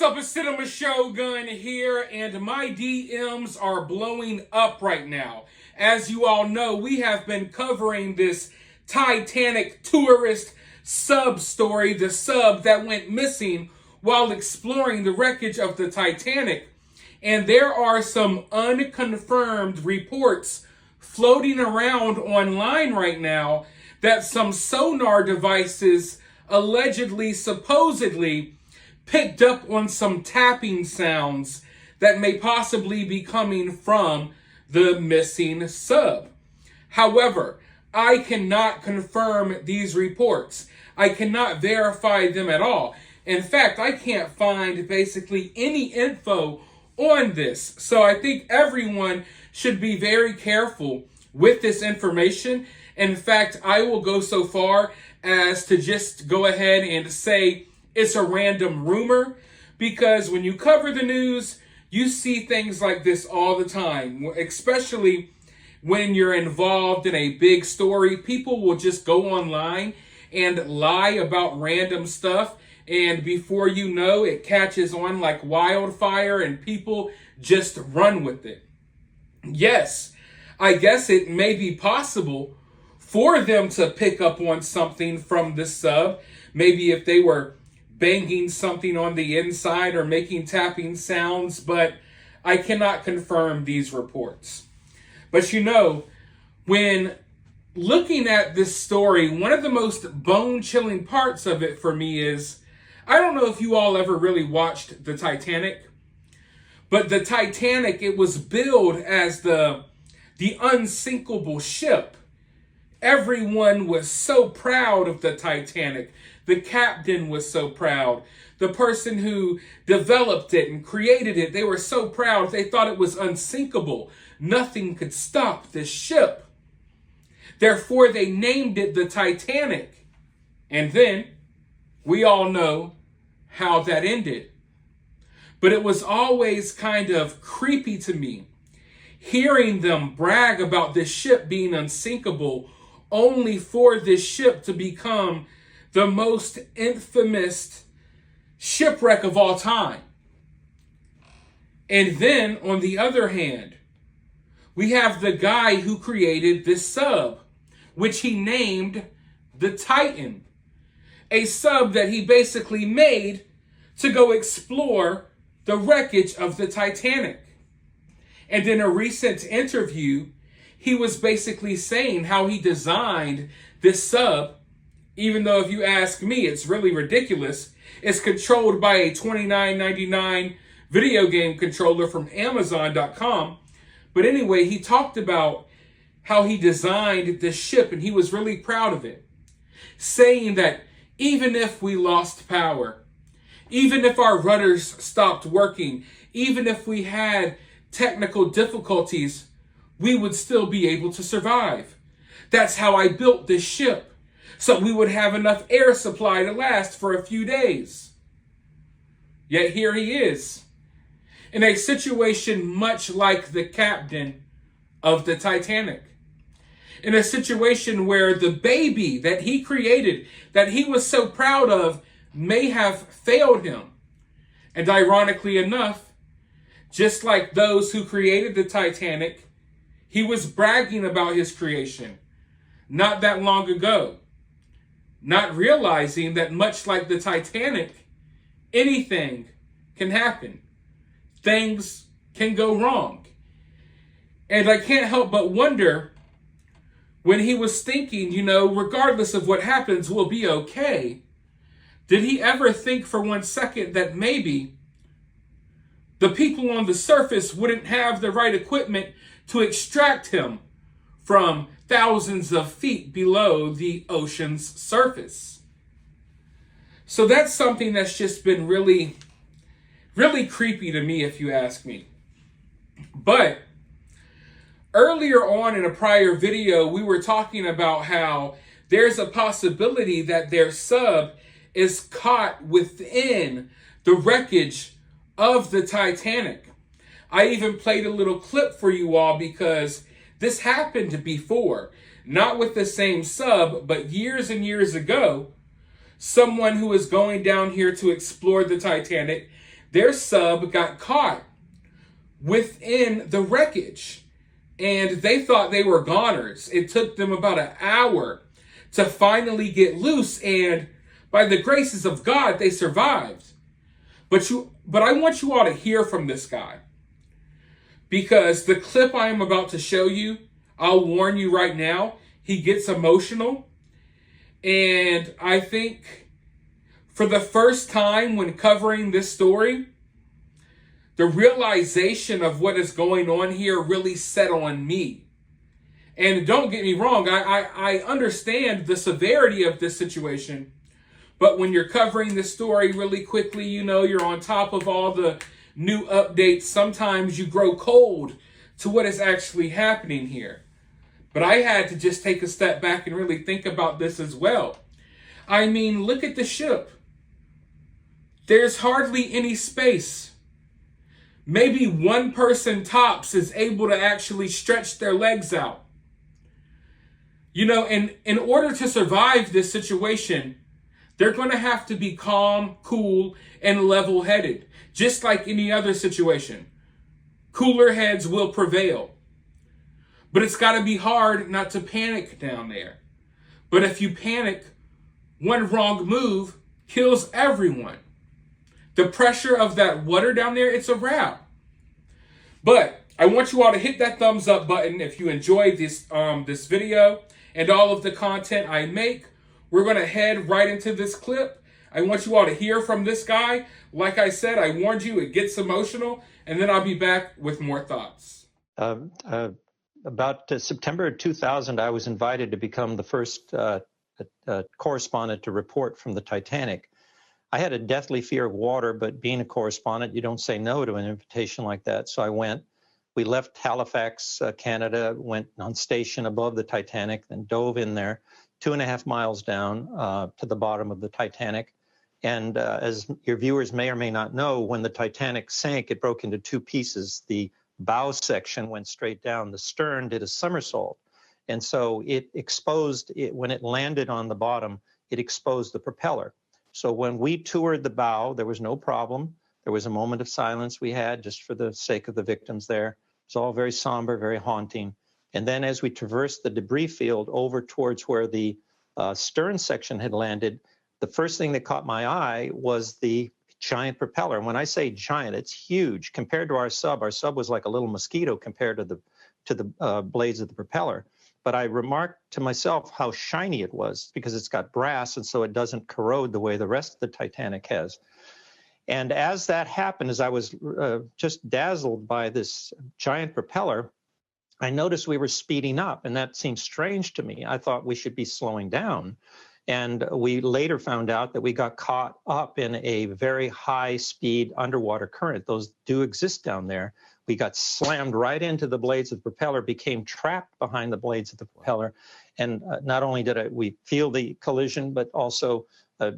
up? It's Cinema Shogun here, and my DMs are blowing up right now. As you all know, we have been covering this Titanic tourist sub story, the sub that went missing while exploring the wreckage of the Titanic. And there are some unconfirmed reports floating around online right now that some sonar devices allegedly, supposedly, picked up on some tapping sounds that may possibly be coming from the missing sub. However, I cannot confirm these reports. I cannot verify them at all. In fact, I can't find basically any info on this. So I think everyone should be very careful with this information. In fact, I will go so far as to just go ahead and say it's a random rumor, because when you cover the news, you see things like this all the time, especially when you're involved in a big story. People will just go online and lie about random stuff, and before you know, it catches on like wildfire and people just run with it. Yes, I guess it may be possible for them to pick up on something from the sub. Maybe if they were banging something on the inside or making tapping sounds, but I cannot confirm these reports. But you know, when looking at this story, one of the most bone-chilling parts of it for me is, I don't know if you all ever really watched the Titanic, but the Titanic, it was billed as the unsinkable ship. Everyone was so proud of the Titanic. The captain was so proud. The person who developed it and created it, they were so proud. They thought it was unsinkable. Nothing could stop this ship. Therefore, they named it the Titanic. And then, we all know how that ended. But it was always kind of creepy to me, hearing them brag about this ship being unsinkable, only for this ship to become the most infamous shipwreck of all time. And then, on the other hand, we have the guy who created this sub, which he named the Titan. A sub that he basically made to go explore the wreckage of the Titanic. And in a recent interview, he was basically saying how he designed this sub, even though if you ask me, it's really ridiculous. It's controlled by a $29.99 video game controller from Amazon.com. But anyway, he talked about how he designed this ship and he was really proud of it, saying that even if we lost power, even if our rudders stopped working, even if we had technical difficulties, we would still be able to survive. That's how I built this ship, so we would have enough air supply to last for a few days. Yet here he is, in a situation much like the captain of the Titanic. In a situation where the baby that he created, that he was so proud of, may have failed him. And ironically enough, just like those who created the Titanic, he was bragging about his creation not that long ago, not realizing that much like the Titanic, anything can happen. Things can go wrong. And I can't help but wonder, when he was thinking, regardless of what happens, we'll be okay, did he ever think for 1 second that maybe the people on the surface wouldn't have the right equipment to extract him from thousands of feet below the ocean's surface? So that's something that's just been really, really creepy to me, if you ask me. But earlier on in a prior video, we were talking about how there's a possibility that their sub is caught within the wreckage of the Titanic. I even played a little clip for you all because this happened before, not with the same sub, but years and years ago. Someone who was going down here to explore the Titanic, their sub got caught within the wreckage, and they thought they were goners. It took them about an hour to finally get loose, and by the graces of God, they survived. But I want you all to hear from this guy, because the clip I am about to show you, I'll warn you right now, he gets emotional. And I think for the first time when covering this story, the realization of what is going on here really set on me. And don't get me wrong, I understand the severity of this situation. But when you're covering this story really quickly, you know, you're on top of all the new updates. Sometimes you grow cold to what is actually happening here. But I had to just take a step back and really think about this as well. I mean, look at the ship. There's hardly any space. Maybe one person tops is able to actually stretch their legs out. You know, and in order to survive this situation, they're going to have to be calm, cool, and level-headed, just like any other situation. Cooler heads will prevail. But it's got to be hard not to panic down there. But if you panic, one wrong move kills everyone. The pressure of that water down there, it's a wrap. But I want you all to hit that thumbs up button if you enjoyed this video and all of the content I make. We're going to head right into this clip. I want you all to hear from this guy. Like I said, I warned you, it gets emotional, and then I'll be back with more thoughts. About September 2000, I was invited to become the first correspondent to report from the Titanic. I had a deathly fear of water, but being a correspondent, you don't say no to an invitation like that. So I went. We left Halifax, Canada, went on station above the Titanic, then dove in there 2.5 miles down to the bottom of the Titanic. And as your viewers may or may not know, when the Titanic sank, it broke into two pieces. The bow section went straight down. The stern did a somersault. And so it exposed, when it landed on the bottom, it exposed the propeller. So when we toured the bow, there was no problem. There was a moment of silence we had just for the sake of the victims there. It's all very somber, very haunting. And then as we traversed the debris field over towards where the stern section had landed, the first thing that caught my eye was the giant propeller. And when I say giant, it's huge compared to our sub. Our sub was like a little mosquito compared to the blades of the propeller. But I remarked to myself how shiny it was because it's got brass, and so it doesn't corrode the way the rest of the Titanic has. And as that happened, as I was just dazzled by this giant propeller, I noticed we were speeding up, and that seemed strange to me. I thought we should be slowing down. And we later found out that we got caught up in a very high-speed underwater current. Those do exist down there. We got slammed right into the blades of the propeller, became trapped behind the blades of the propeller. And not only did we feel the collision, but also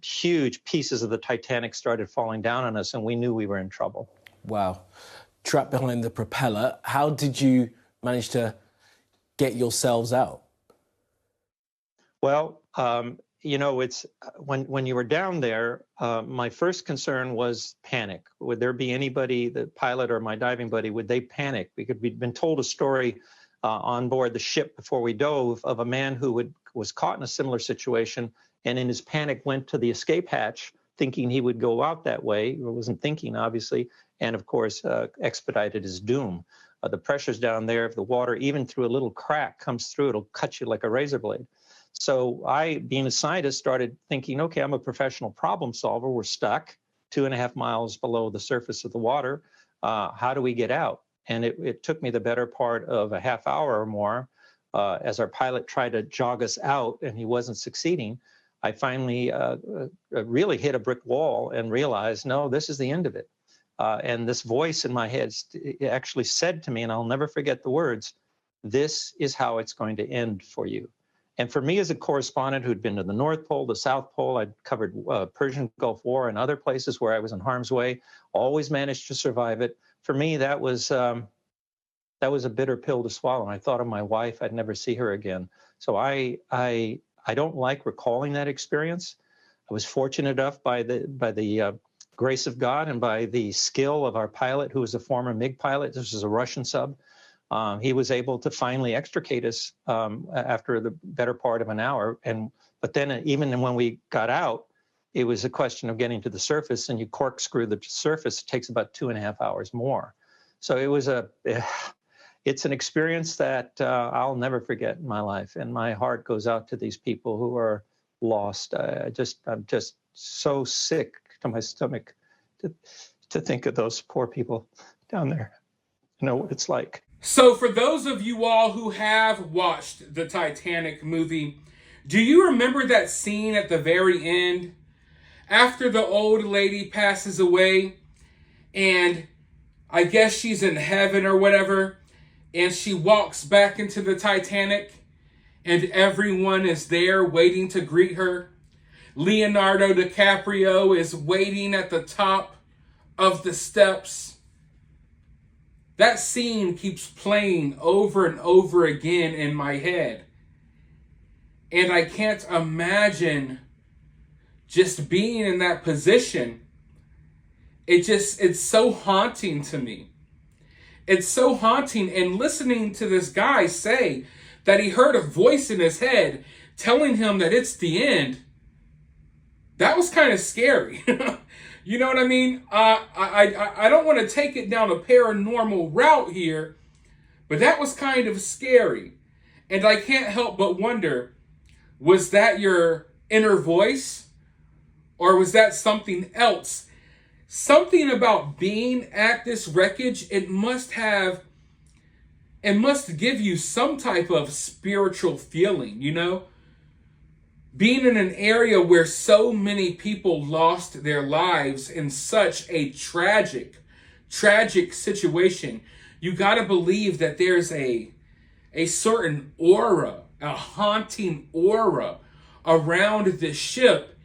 huge pieces of the Titanic started falling down on us, and we knew we were in trouble. Wow. Trapped behind the propeller. How did you manage to get yourselves out? Well, you know, it's when you were down there, my first concern was panic. Would there be anybody, the pilot or my diving buddy, would they panic? We'd been told a story on board the ship before we dove of a man who was caught in a similar situation and in his panic went to the escape hatch thinking he would go out that way. He wasn't thinking, obviously, and of course expedited his doom. The pressures down there, if the water, even through a little crack, comes through, it'll cut you like a razor blade. So I, being a scientist, started thinking, okay, I'm a professional problem solver. We're stuck 2.5 miles below the surface of the water. How do we get out? And it took me the better part of a half hour or more as our pilot tried to jog us out and he wasn't succeeding. I finally really hit a brick wall and realized, no, this is the end of it. And this voice in my head actually said to me, and I'll never forget the words, this is how it's going to end for you. And for me as a correspondent who'd been to the North Pole, the South Pole, I'd covered Persian Gulf War and other places where I was in harm's way, always managed to survive it. For me, that was a bitter pill to swallow. And I thought of my wife, I'd never see her again. So I don't like recalling that experience. I was fortunate enough by the grace of God and by the skill of our pilot, who was a former MiG pilot. This was a Russian sub. He was able to finally extricate us after the better part of an hour. But then even when we got out, it was a question of getting to the surface, and you corkscrew the surface. It takes about 2.5 hours more. So it's an experience that I'll never forget in my life. And my heart goes out to these people who are lost. I'm just so sick to my stomach to think of those poor people down there. You know what it's like. So for those of you all who have watched the Titanic movie, do you remember that scene at the very end after the old lady passes away and I guess she's in heaven or whatever, and she walks back into the Titanic and everyone is there waiting to greet her? Leonardo DiCaprio is waiting at the top of the steps. That scene keeps playing over and over again in my head. And I can't imagine just being in that position. It's so haunting to me. It's so haunting. And listening to this guy say that he heard a voice in his head telling him that it's the end, that was kind of scary. You know what I mean? I don't want to take it down a paranormal route here, but that was kind of scary. And I can't help but wonder, was that your inner voice? Or was that something else? Something about being at this wreckage, it must give you some type of spiritual feeling, you know? Being in an area where so many people lost their lives in such a tragic situation, you got to believe that there's a certain aura, a haunting aura around this ship.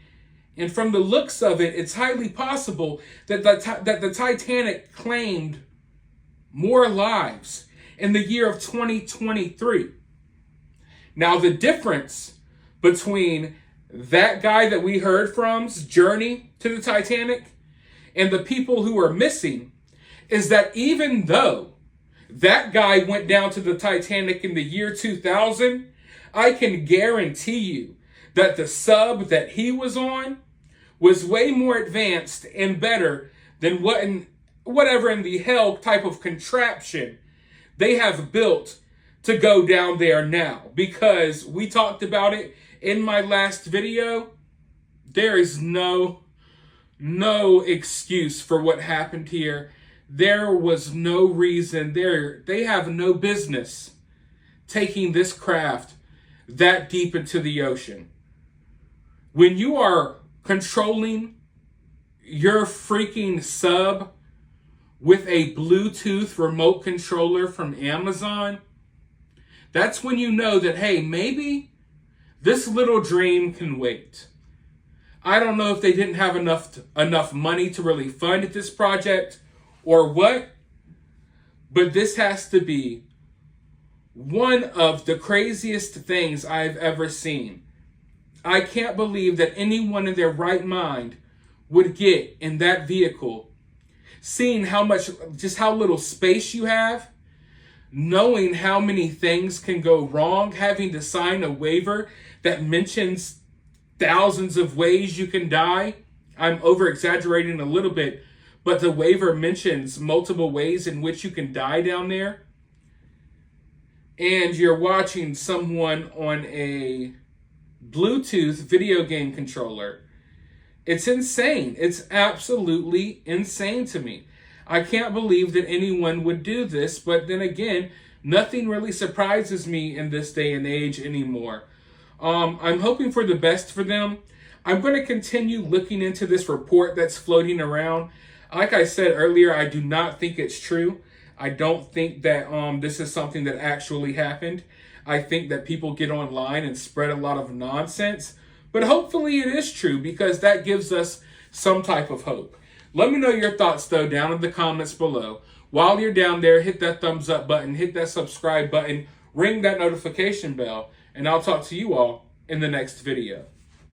And from the looks of it, it's highly possible that the Titanic claimed more lives in the year of 2023. Now, the difference between that guy that we heard from's journey to the Titanic and the people who are missing is that even though that guy went down to the Titanic in the year 2000, I can guarantee you that the sub that he was on was way more advanced and better than whatever in the hell type of contraption they have built to go down there now. Because we talked about it in my last video, there is no excuse for what happened here. There was no reason. They have no business taking this craft that deep into the ocean. When you are controlling your freaking sub with a Bluetooth remote controller from Amazon, that's when you know that, hey, maybe this little dream can wait. I don't know if they didn't have enough money to really fund this project or what, but this has to be one of the craziest things I've ever seen. I can't believe that anyone in their right mind would get in that vehicle, seeing how little space you have, knowing how many things can go wrong, having to sign a waiver that mentions thousands of ways you can die. I'm over-exaggerating a little bit, but the waiver mentions multiple ways in which you can die down there. And you're watching someone on a Bluetooth video game controller. It's insane. It's absolutely insane to me. I can't believe that anyone would do this, but then again, nothing really surprises me in this day and age anymore. I'm hoping for the best for them. I'm going to continue looking into this report that's floating around. Like I said earlier, I do not think it's true. I don't think that this is something that actually happened. I think that people get online and spread a lot of nonsense. But hopefully it is true, because that gives us some type of hope. Let me know your thoughts, though, down in the comments below. While you're down there, hit that thumbs up button, hit that subscribe button, ring that notification bell, and I'll talk to you all in the next video.